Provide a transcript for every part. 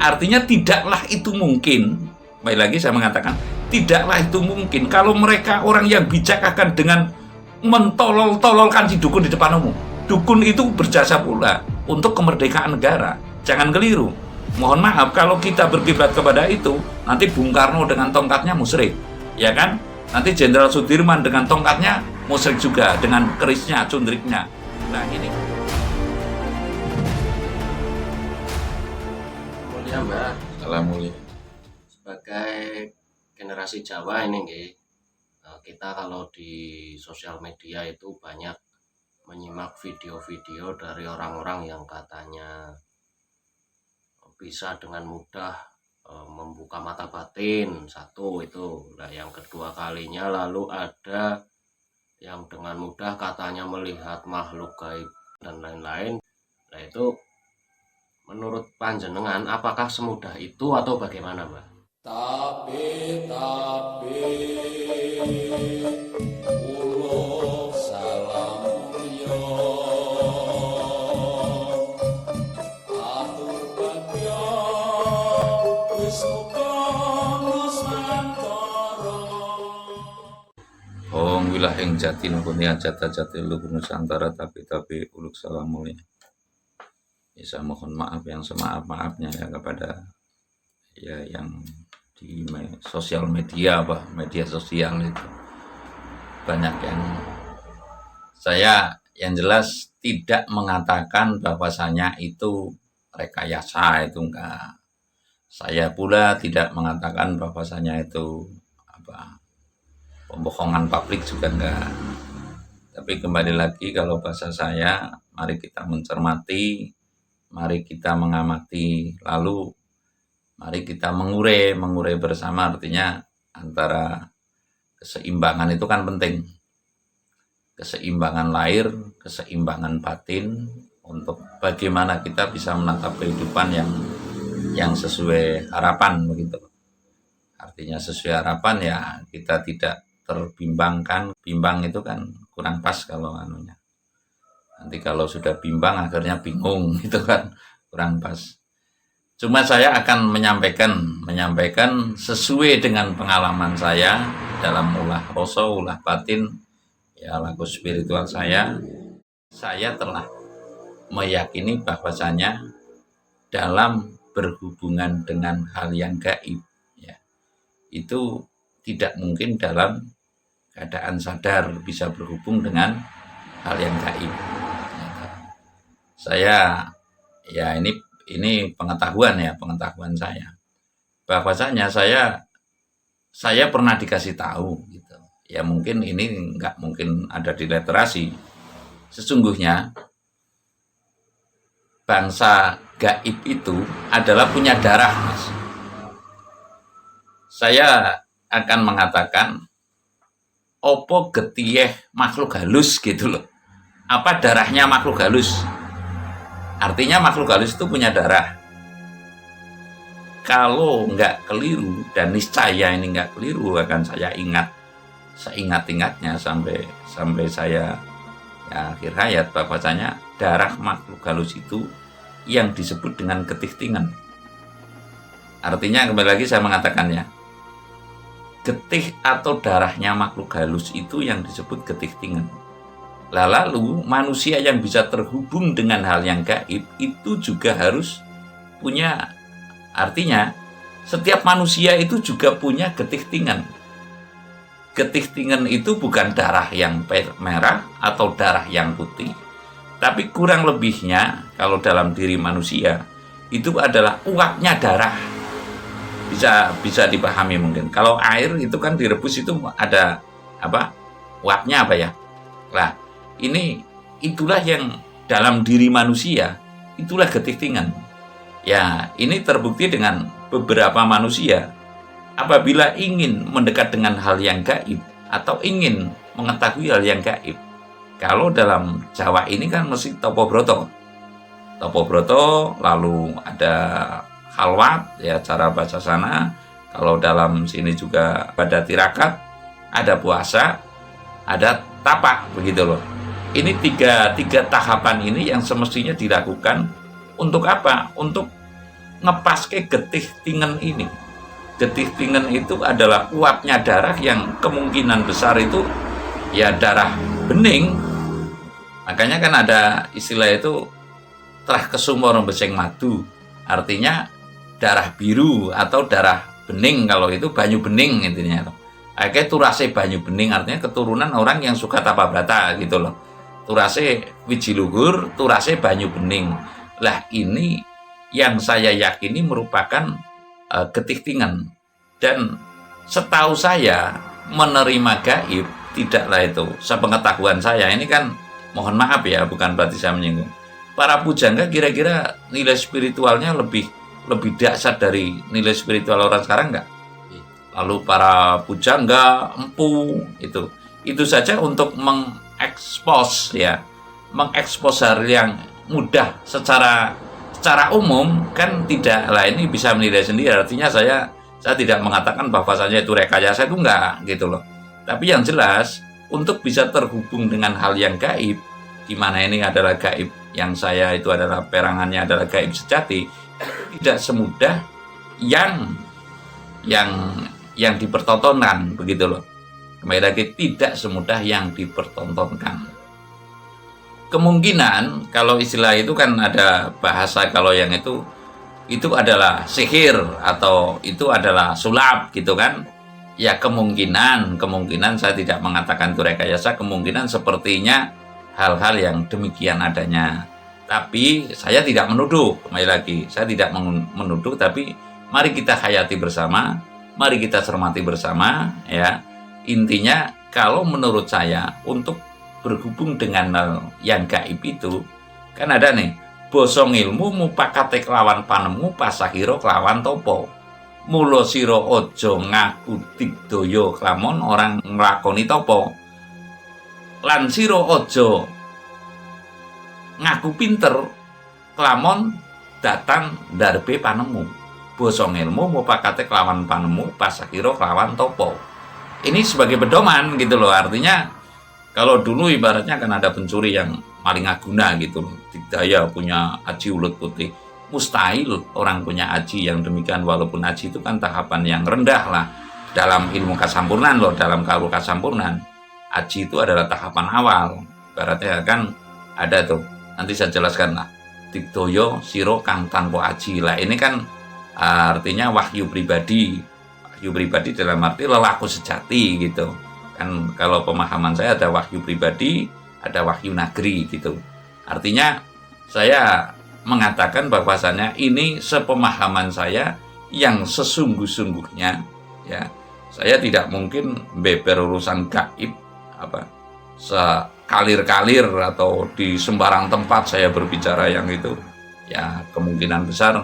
Artinya tidaklah itu mungkin, baik lagi saya mengatakan, tidaklah itu mungkin kalau mereka orang yang bijak akan dengan mentolol-tololkan si dukun di depan umum. Dukun itu berjasa pula untuk kemerdekaan negara. Jangan keliru. Mohon maaf kalau kita berkiblat kepada itu, nanti Bung Karno dengan tongkatnya musyrik, ya kan? Nanti Jenderal Sudirman dengan tongkatnya musyrik juga, dengan kerisnya, cundriknya. Nah ini. Mulia Mbak, Salam mulia. sebagai generasi Jawa ini nggih, kita kalau di sosial media itu banyak menyimak video-video dari orang-orang yang katanya bisa dengan mudah membuka mata batin, satu itu. Nah, yang kedua kalinya lalu ada yang dengan mudah katanya melihat makhluk gaib dan lain-lain. Nah, itu menurut panjenengan apakah semudah itu atau bagaimana, Mbak? Tapi ulo salam mulya atur bagya wis kono santara. Om wilah ing jati nukunia jata-jati luhur Nusantara tapi uluk salam mulia. Ya, saya mohon maaf yang semaaf-maafnya ya kepada ya yang di sosial media, media sosial itu banyak yang jelas tidak mengatakan bahwasanya itu rekayasa, itu enggak. Saya pula tidak mengatakan bahwasanya itu pembohongan publik juga enggak. Tapi kembali lagi kalau bahasa saya, mari kita mencermati, mari kita mengamati, lalu mari kita mengurai bersama. Artinya antara keseimbangan itu kan penting. Keseimbangan lahir, keseimbangan batin, untuk bagaimana kita bisa menatap kehidupan yang sesuai harapan begitu. Artinya sesuai harapan ya kita tidak terbimbangkan. Bimbang itu kan kurang pas kalau anunya. Nanti kalau sudah bimbang akhirnya bingung itu kan kurang pas. Cuma saya akan menyampaikan sesuai dengan pengalaman saya dalam ulah rasa, ulah batin, ya laku spiritual saya telah meyakini bahwasanya dalam berhubungan dengan hal yang gaib, ya, itu tidak mungkin dalam keadaan sadar bisa berhubung dengan hal yang gaib. Saya ya ini pengetahuan saya, bahwasanya saya pernah dikasih tahu gitu. Ya mungkin ini nggak mungkin ada di literasi. Sesungguhnya bangsa gaib itu adalah punya darah, Mas. Saya akan mengatakan opo getieh makhluk halus gitu loh. Apa darahnya makhluk halus? Artinya makhluk halus itu punya darah. Kalau nggak keliru, dan niscaya ini nggak keliru, akan saya ingat seingat-ingatnya sampai saya ya, akhir hayat, bahwasanya darah makhluk halus itu yang disebut dengan ketiktingan. Artinya kembali lagi saya mengatakannya, getih atau darahnya makhluk halus itu yang disebut ketiktingan. Lalu manusia yang bisa terhubung dengan hal yang gaib itu juga harus punya, artinya setiap manusia itu juga punya ketiktingan. Ketiktingan itu bukan darah yang merah atau darah yang putih, tapi kurang lebihnya kalau dalam diri manusia itu adalah uapnya darah. Bisa dipahami mungkin. Kalau air itu kan direbus itu ada uapnya ya. Nah, itulah yang dalam diri manusia, itulah ketiktingan. Ya, ini terbukti dengan beberapa manusia apabila ingin mendekat dengan hal yang gaib atau ingin mengetahui hal yang gaib. Kalau dalam Jawa ini kan mesti topo broto, lalu ada khalwat, ya cara baca sana. Kalau dalam sini juga pada tirakat, ada puasa, ada tapak, begitu loh. Ini tiga tahapan ini yang semestinya dilakukan untuk apa? Untuk ngepaske getih tingen ini. Getih tingen itu adalah uapnya darah yang kemungkinan besar itu ya darah bening. Makanya kan ada istilah itu trah kesumur beseng madu, artinya darah biru atau darah bening. Kalau itu banyu bening intinya. Akhirnya turase banyu bening artinya keturunan orang yang suka tapa brata gitu loh. Turase wiji luhur, turase banyu bening. Lah ini yang saya yakini merupakan getih tingen. Dan setahu saya menerima gaib tidaklah itu. Sepengetahuan saya ini kan mohon maaf ya, bukan berarti saya menyinggung. Para pujangga kira-kira nilai spiritualnya lebih dahsyat dari nilai spiritual orang sekarang nggak? Lalu para pujangga empu itu saja untuk mengekspos hal yang mudah secara umum kan tidak lah, ini bisa menilai sendiri. Artinya saya tidak mengatakan bahwasanya itu rekayasa, itu enggak gitu loh. Tapi yang jelas untuk bisa terhubung dengan hal yang gaib, di mana ini adalah gaib yang saya itu adalah perangannya adalah gaib sejati, tidak semudah yang dipertontonkan begitu loh. Kembali lagi, tidak semudah yang dipertontonkan. Kemungkinan kalau istilah itu kan ada bahasa, kalau yang itu adalah sihir atau itu adalah sulap gitu kan. Ya kemungkinan saya tidak mengatakan itu rekayasa, kemungkinan sepertinya hal-hal yang demikian adanya. Tapi saya tidak menuduh, kembali lagi, saya tidak menuduh, tapi mari kita hayati bersama, mari kita cermati bersama ya. Intinya kalau menurut saya untuk berhubung dengan yang gaib itu kan ada nih, basa ngilmu mupakate kelawan panemu pasahira kelawan topo. Mula sira aja ngaku digdaya klamon orang nglakoni topo. Lan sira aja ngaku pinter klamon datang darbe panemu. Basa ngilmu mupakate kelawan panemu pasahira kelawan topo. Ini sebagai pedoman gitu loh. Artinya kalau dulu ibaratnya kan ada pencuri yang maling aguna gitu, digdaya punya aji ulut putih. Mustahil orang punya aji yang demikian, walaupun aji itu kan tahapan yang rendah lah dalam ilmu kasampurnan loh, dalam kawruh kasampurnan. Aji itu adalah tahapan awal. Ibaratnya kan ada tuh, nanti saya jelaskan lah. Digdaya sira kang tanpa aji. Lah ini kan artinya wahyu pribadi. Wahyu pribadi dalam arti lelaku sejati gitu. Kan kalau pemahaman saya ada wahyu pribadi, ada wahyu nagri gitu. Artinya saya mengatakan bahwasannya ini sepemahaman saya yang sesungguh-sungguhnya ya. Saya tidak mungkin beber urusan gaib sekalir-kalir atau di sembarang tempat saya berbicara yang itu. Ya kemungkinan besar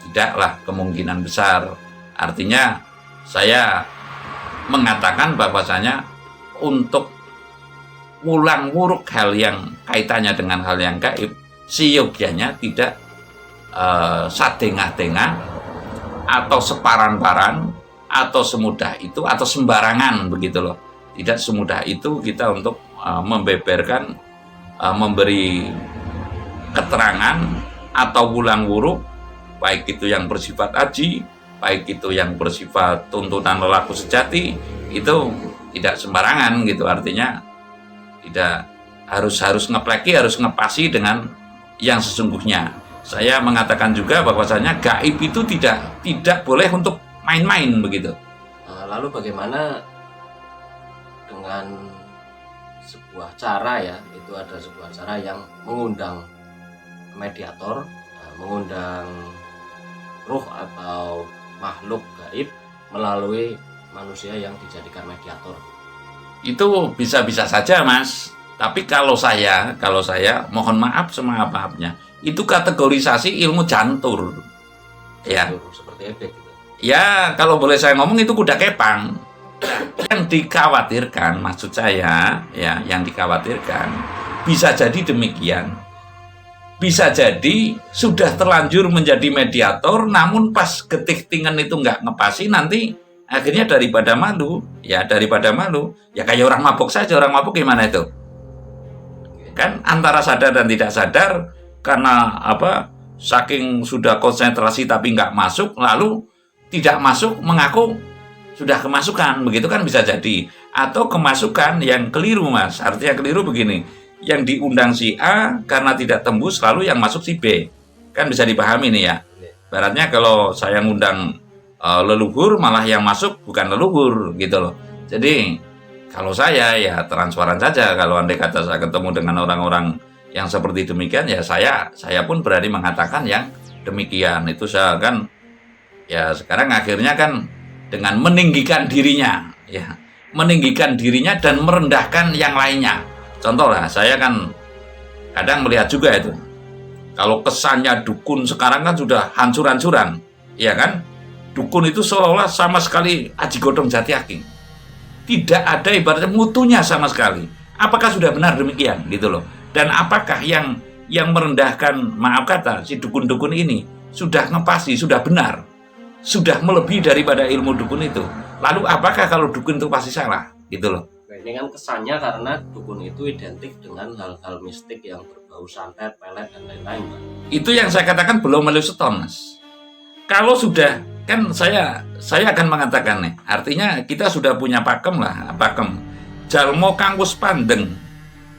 tidaklah, kemungkinan besar. Artinya saya mengatakan bahwasanya untuk ulang wuruk hal yang kaitannya dengan hal yang gaib, siyogyanya tidak sadengah-dengah atau separan-paran atau semudah itu atau sembarangan begitu loh. Tidak semudah itu kita untuk membeberkan, memberi keterangan atau ulang wuruk, baik itu yang bersifat aji, baik itu yang bersifat tuntunan lelaku sejati, itu tidak sembarangan gitu. Artinya tidak harus ngepleki, harus ngepasi dengan yang sesungguhnya. Saya mengatakan juga bahwasanya gaib itu tidak boleh untuk main-main begitu. Lalu bagaimana dengan sebuah cara ya, itu ada sebuah cara yang mengundang mediator, mengundang ruh atau makhluk gaib melalui manusia yang dijadikan mediator. Itu bisa-bisa saja Mas. Tapi kalau saya mohon maaf semaaf-maafnya, itu kategorisasi ilmu jantur. Ya. Seperti efek gitu. Ya, kalau boleh saya ngomong itu kuda kepang. Yang dikhawatirkan, maksud saya, ya, yang dikhawatirkan bisa jadi demikian. Bisa jadi sudah terlanjur menjadi mediator, namun pas getih tingen itu nggak ngepasi, nanti akhirnya daripada malu, ya kayak orang mabuk saja. Orang mabuk gimana itu? Kan antara sadar dan tidak sadar karena saking sudah konsentrasi tapi nggak masuk, lalu tidak masuk mengaku sudah kemasukan, begitu kan bisa jadi. Atau kemasukan yang keliru, Mas. Artinya keliru begini, yang diundang si A karena tidak tembus, lalu yang masuk si B. Kan bisa dipahami nih ya. Baratnya kalau saya ngundang leluhur, malah yang masuk bukan leluhur gitu loh. Jadi kalau saya ya transparan saja, kalau andai kata saya ketemu dengan orang-orang yang seperti demikian, ya saya pun berani mengatakan yang demikian. Itu saya kan ya sekarang akhirnya kan dengan meninggikan dirinya, ya meninggikan dirinya dan merendahkan yang lainnya. Contoh lah, saya kan kadang melihat juga itu, kalau kesannya dukun sekarang kan sudah hancur-hancuran, ya kan? Dukun itu seolah-olah sama sekali aji godong jati aking, tidak ada ibaratnya mutunya sama sekali. Apakah sudah benar demikian gitu loh? Dan apakah yang merendahkan, maaf kata, si dukun-dukun ini sudah ngepasti, sudah benar, sudah melebihi daripada ilmu dukun itu? Lalu apakah kalau dukun itu pasti salah gitu loh? Nah, ini kan kesannya karena dukun itu identik dengan hal-hal mistik yang berbau santet, pelet, dan lain-lain, Pak. Itu yang saya katakan belum melulu seton, Mas. Kalau sudah, kan saya akan mengatakan nih, artinya kita sudah punya pakem lah, pakem. Jalmo kang wis pandeng,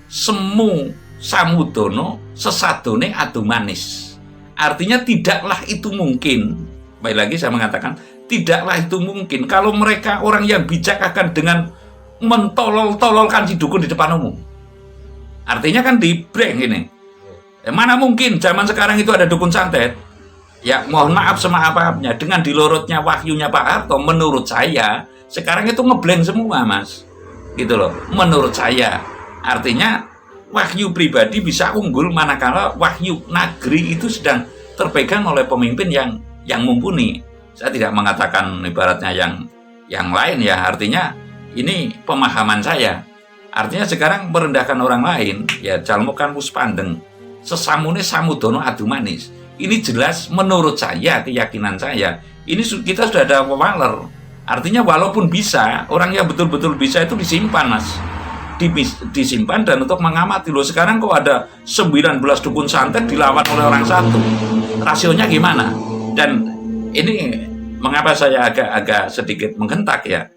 semu samudono, sesadone adu manis. Artinya tidaklah itu mungkin. Baik lagi saya mengatakan, tidaklah itu mungkin kalau mereka orang yang bijak akan dengan mentolol-tololkan si dukun di depan umum. Artinya kan di break ini. Mana mungkin zaman sekarang itu ada dukun santet? Ya mohon maaf semaaf-maafnya, dengan dilorotnya wahyunya Pak Harto, menurut saya sekarang itu ngeblank semua, Mas. Gitu loh, menurut saya. Artinya wahyu pribadi bisa unggul manakala wahyu nagri itu sedang terpegang oleh pemimpin yang mumpuni. Saya tidak mengatakan ibaratnya yang lain ya, artinya ini pemahaman saya. Artinya sekarang merendahkan orang lain, ya jalmokan puspandeng, sesamune samudono adu manis. Ini jelas menurut saya, keyakinan saya, ini kita sudah ada pewaler. Artinya walaupun bisa, orang yang betul-betul bisa itu disimpan, Mas. Disimpan dan untuk mengamati. Loh sekarang kok ada 19 dukun santet dilawan oleh orang satu. Rasionya gimana? Dan ini mengapa saya agak sedikit menghentak ya.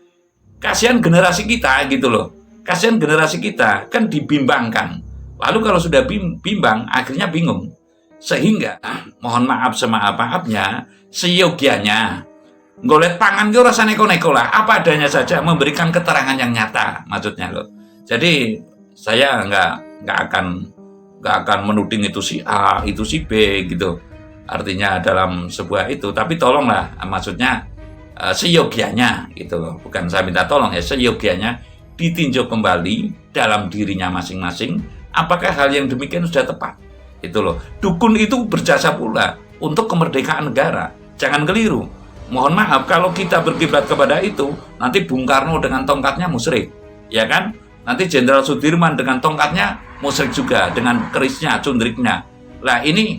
Kasihan generasi kita gitu loh. Kasihan generasi kita kan dibimbangkan. Lalu kalau sudah bimbang akhirnya bingung. Sehingga mohon maaf semaaf-maafnya, seyogianya ngolet pangan itu rasanya neko-neko lah, apa adanya saja, memberikan keterangan yang nyata maksudnya loh. Jadi saya nggak akan menuding itu si A, itu si B gitu. Artinya dalam sebuah itu, tapi tolonglah maksudnya seyogianya gitu loh. Bukan saya minta tolong ya, seyogianya ditinjau kembali dalam dirinya masing-masing, apakah hal yang demikian sudah tepat. Itu loh. Dukun itu berjasa pula untuk kemerdekaan negara. Jangan keliru. Mohon maaf kalau kita berkiblat kepada itu, nanti Bung Karno dengan tongkatnya musyrik, ya kan? Nanti Jenderal Sudirman dengan tongkatnya musyrik juga, dengan kerisnya, cundriknya. Lah ini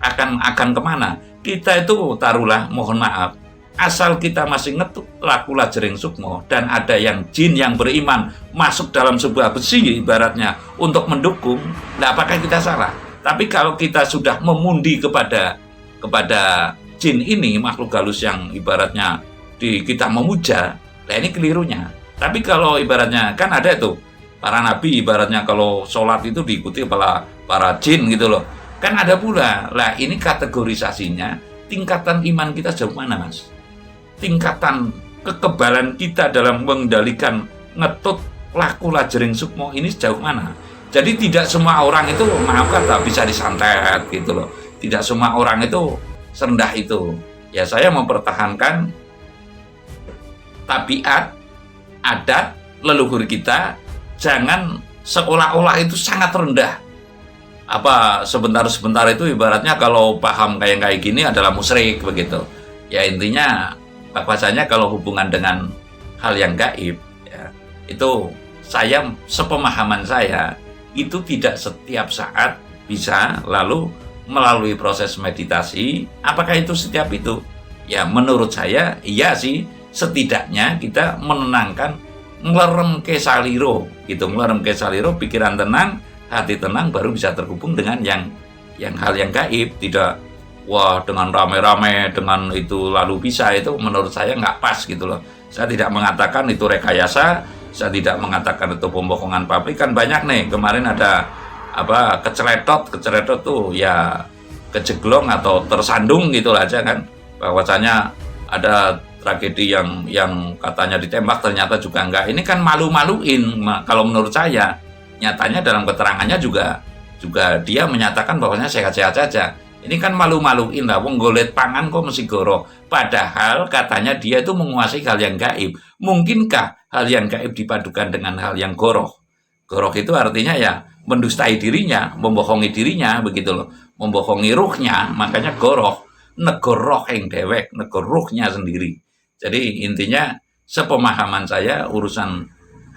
akan kemana? Kita itu taruhlah, mohon maaf, asal kita masih ngetuk lakulah jering sukmo dan ada yang jin yang beriman masuk dalam sebuah besi ibaratnya untuk mendukung, lah apakah kita salah? Tapi kalau kita sudah memundi kepada jin ini, makhluk halus yang ibaratnya kita memuja, nah ini kelirunya. Tapi kalau ibaratnya kan ada itu para nabi ibaratnya kalau sholat itu diikuti para jin gitu loh. Kan ada pula. Lah ini kategorisasinya tingkatan iman kita sejauh mana, Mas? Tingkatan kekebalan kita dalam mengendalikan ngetut laku lajering sukmo ini sejauh mana? Jadi tidak semua orang itu, maaf kata, bisa disantet gitu loh. Tidak semua orang itu serendah itu. Ya saya mempertahankan tabiat, adat, leluhur kita. Jangan seolah-olah itu sangat rendah. Apa sebentar-sebentar itu ibaratnya kalau paham kayak gini adalah musyrik begitu. Ya intinya bahwasanya kalau hubungan dengan hal yang gaib, ya, itu saya sepemahaman saya itu tidak setiap saat bisa lalu melalui proses meditasi. Apakah itu setiap itu? Ya menurut saya iya sih, setidaknya kita menenangkan, ngelerem ke saliro gitu, ngelerem ke saliro, pikiran tenang, hati tenang, baru bisa terhubung dengan yang hal yang gaib. wah dengan rame-rame dengan itu lalu bisa, itu menurut saya nggak pas gitu loh. Saya tidak mengatakan itu rekayasa, saya tidak mengatakan itu pembohongan publik. Kan banyak nih kemarin ada apa keceletot tuh ya kejeglong atau tersandung gitu aja kan, bahwasanya ada tragedi yang katanya ditembak ternyata juga enggak. Ini kan malu-maluin kalau menurut saya. Nyatanya dalam keterangannya juga dia menyatakan bahwasanya sehat-sehat saja. Ini kan malu-maluin lah, wong golet pangan kok mesti goroh. Padahal katanya dia itu menguasai hal yang gaib. Mungkinkah hal yang gaib dipadukan dengan hal yang goroh? Goroh itu artinya ya mendustai dirinya, membohongi dirinya begitu loh. Membohongi ruhnya, makanya goroh. Negoroh yang dewek, negorohnya sendiri. Jadi intinya sepemahaman saya urusan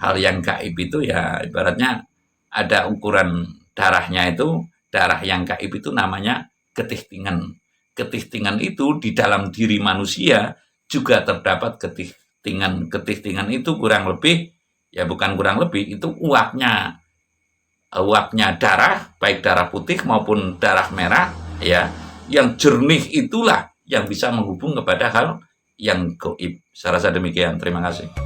hal yang gaib itu ya ibaratnya ada ukuran darahnya itu, darah yang gaib itu namanya ketihtingan. Ketihtingan itu di dalam diri manusia juga terdapat ketihtingan. Ketihtingan itu kurang lebih, ya bukan kurang lebih, itu uapnya darah, baik darah putih maupun darah merah, ya, yang jernih itulah yang bisa menghubung kepada hal yang gaib. Saya rasa demikian. Terima kasih.